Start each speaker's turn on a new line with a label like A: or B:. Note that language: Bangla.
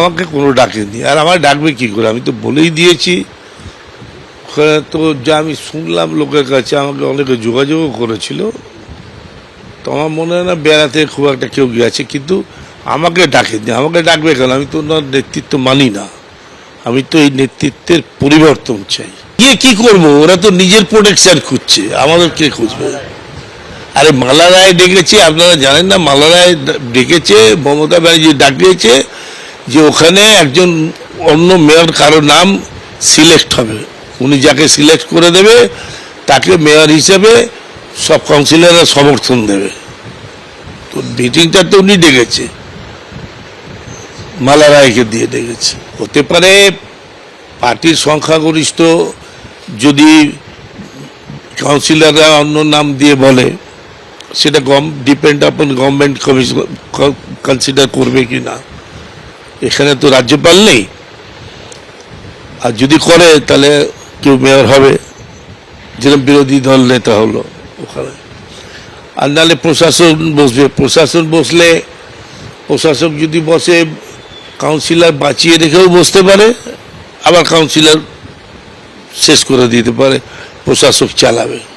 A: আমাকে কোনো ডাকেনি, আর আমার ডাকবে কী করে? আমি তো বলেই দিয়েছি। তো যা আমি শুনলাম লোকের কাছে, আমাকে অনেকে যোগাযোগও করেছিল, তো আমার মনে হয় না বেড়াতে খুব একটা কেউ গেছে, কিন্তু আমাকে ডাকেনি। আমাকে ডাকবে কেন? আমি তো ওনার নেতৃত্ব মানি না, আমি তো এই নেতৃত্বের পরিবর্তন চাই। গিয়ে কি করবো? ওরা তো নিজের প্রোটেকশন খুঁজছে, আমাদের কে খুঁজবে? আরে মালা রায় ডেকেছে, আপনারা জানেন না? মালা রায় ডেকেছে, মমতা ব্যানার্জি ডাকিয়েছে যে ওখানে একজন অন্য মেয়র কারো নাম সিলেক্ট হবে, উনি যাকে সিলেক্ট করে দেবে তাকে মেয়র হিসেবে সব কাউন্সিলররা সমর্থন দেবে। তো মিটিংটা তো উনি ডেকেছে, মালা রায়কে দিয়ে ডেকেছে। হতে পারে পার্টির সংখ্যাগরিষ্ঠ যদি কাউন্সিলররা অন্য নাম দিয়ে বলে, সেটা ডিপেন্ড আপন গভর্নমেন্ট কমিশন কনসিডার করবে কি না। এখানে তো রাজ্যপাল নেই, আর যদি করে তাহলে কেউ মেয়র হবে, যেরকম বিরোধী দল নেতা হলো ওখানে। আর নাহলে প্রশাসন বসবে, প্রশাসন বসলে, প্রশাসক যদি বসে, কাউন্সিলর বাঁচিয়ে রেখেও বসতে পারে, আবার কাউন্সিলর শেষ করে দিতে পারে, প্রশাসক চালাবে।